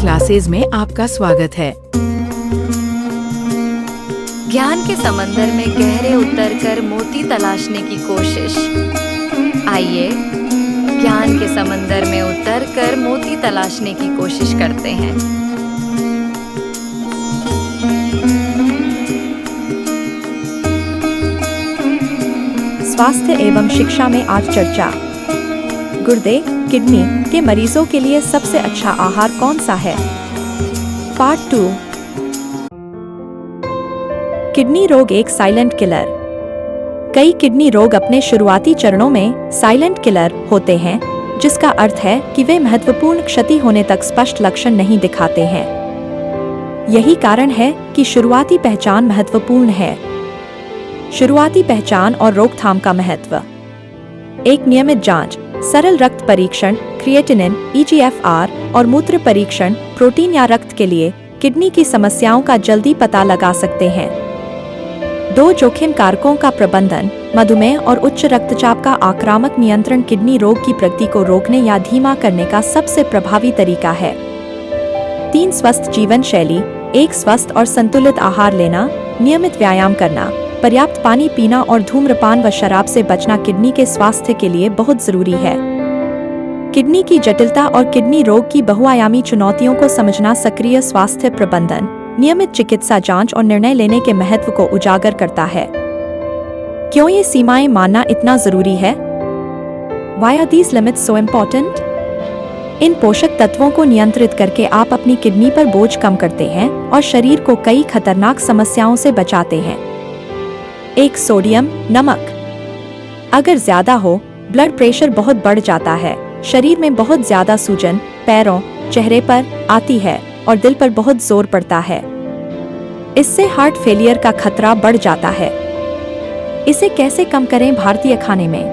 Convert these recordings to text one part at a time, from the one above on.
Classes में आपका स्वागत है। ज्ञान के समंदर में गहरे उतरकर मोती तलाशने की कोशिश। आइए ज्ञान के समंदर में उतरकर मोती तलाशने की कोशिश करते हैं। स्वास्थ्य एवं शिक्षा में आज चर्चा। गुर्दे, किडनी के मरीजों के लिए सबसे अच्छा आहार कौन सा है? पार्ट 2। किडनी रोग एक साइलेंट किलर। कई किडनी रोग अपने शुरुआती चरणों में साइलेंट किलर होते हैं, जिसका अर्थ है कि वे महत्वपूर्ण क्षति होने तक स्पष्ट लक्षण नहीं दिखाते हैं। यही कारण है कि शुरुआती पहचान महत्वपूर्ण है। शुरुआती पहचान और रोकथाम का महत्व। एक नियमित जांच, सरल रक्त परीक्षण, क्रिएटिनिन, ईजीएफआर और मूत्र परीक्षण प्रोटीन या रक्त के लिए किडनी की समस्याओं का जल्दी पता लगा सकते हैं। 2 जोखिम कारकों का प्रबंधन। मधुमेह और उच्च रक्तचाप का आक्रामक नियंत्रण किडनी रोग की प्रगति को रोकने या धीमा करने का सबसे प्रभावी तरीका है। 3 स्वस्थ जीवन शैली। 1 स्वस्थ और संतुलित आहार लेना, नियमित व्यायाम करना, पर्याप्त पानी पीना और धूम्रपान व शराब से बचना किडनी के स्वास्थ्य के लिए बहुत जरूरी है। किडनी की जटिलता और किडनी रोग की बहुआयामी चुनौतियों को समझना सक्रिय स्वास्थ्य प्रबंधन, नियमित चिकित्सा जांच और निर्णय लेने के महत्व को उजागर करता है। क्यों ये सीमाएं मानना इतना जरूरी है? Why are these limits so important? इन पोषक तत्वों को नियंत्रित करके आप अपनी किडनी पर बोझ कम करते हैं और शरीर को कई खतरनाक समस्याओं से बचाते हैं। 1 सोडियम, नमक। अगर ज्यादा हो, ब्लड प्रेशर बहुत बढ़ जाता है, शरीर में बहुत ज्यादा सूजन, पैरों, चेहरे पर आती है और दिल पर बहुत जोर पड़ता है। इससे हार्ट फेलियर का खतरा बढ़ जाता है। इसे कैसे कम करें? भारतीय खाने में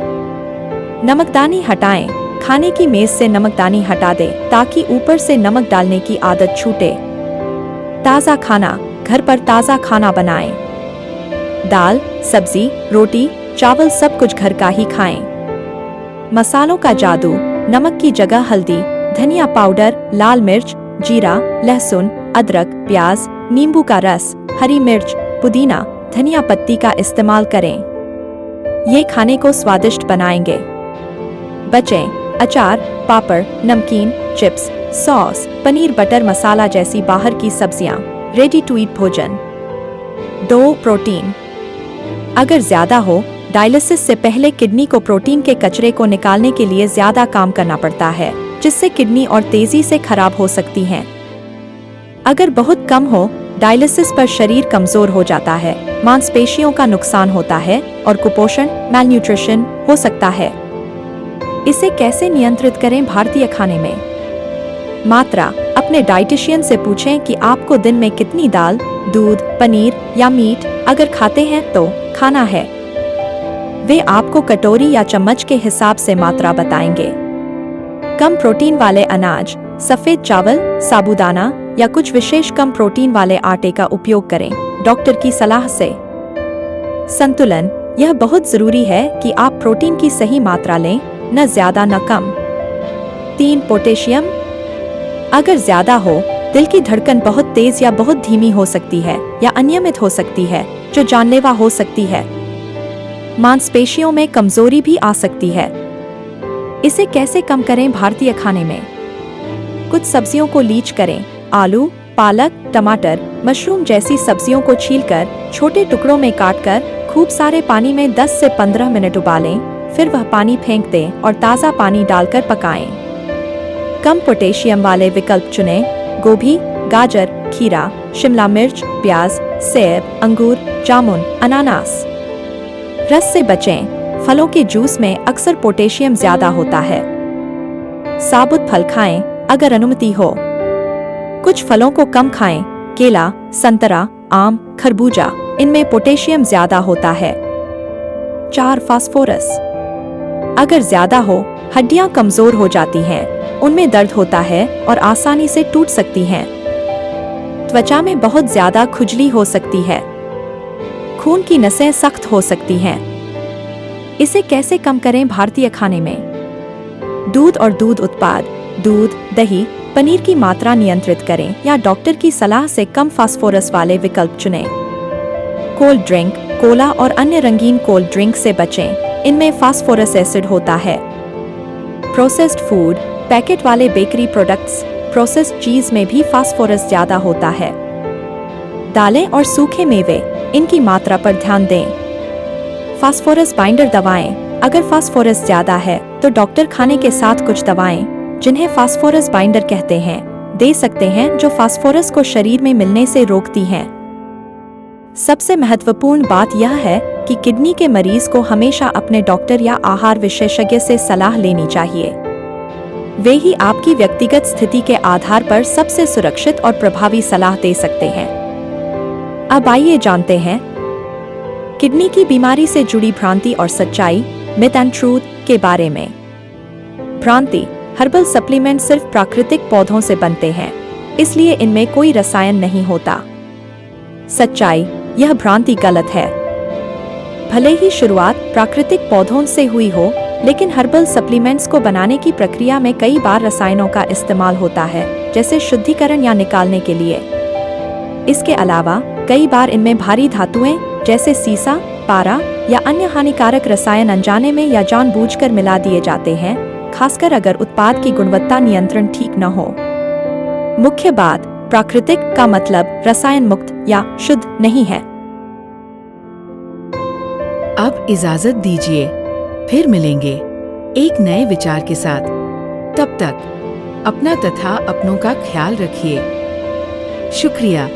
नमकदानी हटाएं। खाने की मेज से नमकदानी हटा दें ताकि ऊपर से नमक डालने की आदत छूटे। ताज़ा खाना। घर पर ताज़ा खाना बनाएं। दाल, सब्जी, रोटी, चावल सब कुछ घर का ही खाएं। मसालों का जादू। नमक की जगह हल्दी, धनिया पाउडर, लाल मिर्च, जीरा, लहसुन, अदरक, प्याज, नींबू का रस, हरी मिर्च, पुदीना, धनिया पत्ती का इस्तेमाल करें। ये खाने को स्वादिष्ट बनाएंगे। बचें अचार, पापड़, नमकीन, चिप्स, सॉस, पनीर, बटर मसाला जैसी बाहर की सब्जियां। रेडी टू ईट भोजन। 2 प्रोटीन। अगर ज्यादा हो, डायलिसिस से पहले किडनी को प्रोटीन के कचरे को निकालने के लिए ज्यादा काम करना पड़ता है, जिससे किडनी और तेजी से खराब हो सकती हैं। अगर बहुत कम हो, डायलिसिस पर शरीर कमजोर हो जाता है, मांसपेशियों का नुकसान होता है और कुपोषण, मैलन्यूट्रिशन हो सकता है। इसे कैसे नियंत्रित करें? भारतीय खाने में मात्रा। अपने डाइटिशियन से पूछें कि आपको दिन में कितनी दाल, दूध, पनीर या मीट अगर खाते हैं तो खाना है। वे आपको कटोरी या चम्मच के हिसाब से मात्रा बताएंगे। कम प्रोटीन वाले अनाज, सफेद चावल, साबूदाना या कुछ विशेष कम प्रोटीन वाले आटे का उपयोग करें, डॉक्टर की सलाह से। संतुलन। यह बहुत जरूरी है कि आप प्रोटीन की सही मात्रा लें, न ज्यादा न कम। 3 पोटेशियम। अगर ज्यादा हो, दिल की धड़कन बहुत तेज या बहुत धीमी हो सकती है या अनियमित हो सकती है, जो जानलेवा हो सकती है। मांसपेशियों में कमजोरी भी आ सकती है। इसे कैसे कम करें? भारतीय खाने में कुछ सब्जियों को लीच करें। आलू, पालक, टमाटर, मशरूम जैसी सब्जियों को छीलकर छोटे टुकड़ों में काटकर खूब सारे पानी में 10 से 15 मिनट उबालें, फिर वह पानी फेंक दें और ताज़ा पानी डालकर पकाएं। कम पोटेशियम वाले विकल्प चुनें। गोभी, गाजर, खीरा, शिमला मिर्च, प्याज, सेब, अंगूर, जामुन, अनानास। रस से बचें। फलों के जूस में अक्सर पोटेशियम ज्यादा होता है। साबुत फल खाएं अगर अनुमति हो। कुछ फलों को कम खाएं। केला, संतरा, आम, खरबूजा, इनमें पोटेशियम ज्यादा होता है। 4 फास्फोरस। अगर ज्यादा हो, हड्डियां कमजोर हो जाती हैं, उनमें दर्द होता है और आसानी से टूट सकती हैं। त्वचा में बहुत ज्यादा खुजली हो सकती है। खून की नसें सख्त हो सकती हैं। इसे कैसे कम करें? भारतीय खाने में दूध और दूध उत्पाद, दूध, दही, पनीर की मात्रा नियंत्रित करें या डॉक्टर की सलाह से कम फास्फोरस वाले विकल्प चुनें। कोल्ड ड्रिंक, कोला और अन्य रंगीन कोल्ड ड्रिंक से बचें, इनमें फास्फोरस एसिड होता है। प्रोसेस्ड फूड, पैकेट वाले बेकरी प्रोडक्ट्स, प्रोसेस्ड चीज में भी फास्फोरस ज्यादा होता है। दालें और सूखे मेवे, इनकी मात्रा पर ध्यान दें। फास्फोरस बाइंडर दवाएं, अगर फास्फोरस ज्यादा है तो डॉक्टर खाने के साथ कुछ दवाएं, जिन्हें फास्फोरस बाइंडर कहते हैं, दे सकते हैं जो फास्फोरस को शरीर में मिलने से रोकती हैं। सबसे महत्वपूर्ण बात यह है कि किडनी के मरीज को हमेशा अपने डॉक्टर या आहार विशेषज्ञ से सलाह लेनी चाहिए। वे ही आपकी व्यक्तिगत स्थिति के आधार पर सबसे सुरक्षित और प्रभावी सलाह दे सकते हैं। अब आइए जानते हैं किडनी की बीमारी से जुड़ी भ्रांति और सच्चाई, मिथ एंड ट्रूथ, के बारे में। भ्रांति: हर्बल सप्लीमेंट सिर्फ प्राकृतिक पौधों से बनते हैं, इसलिए इनमें कोई रसायन नहीं होता। सच्चाई: यह भ्रांति गलत है। भले ही शुरुआत प्राकृतिक पौधों से हुई हो, लेकिन हर्बल सप्लीमेंट्स को बनाने की प्रक्रिया में कई बार रसायनों का इस्तेमाल होता है, जैसे शुद्धिकरण या निकालने के लिए। इसके अलावा कई बार इनमें भारी धातुएं जैसे सीसा, पारा या अन्य हानिकारक रसायन अनजाने में या जानबूझकर मिला दिए जाते हैं, खासकर अगर उत्पाद की गुणवत्ता नियंत्रण ठीक न हो। मुख्य बात: प्राकृतिक का मतलब रसायन मुक्त या शुद्ध नहीं है। अब इजाजत दीजिए, फिर मिलेंगे एक नए विचार के साथ। तब तक अपना तथा अपनों का ख्याल रखिए। शुक्रिया।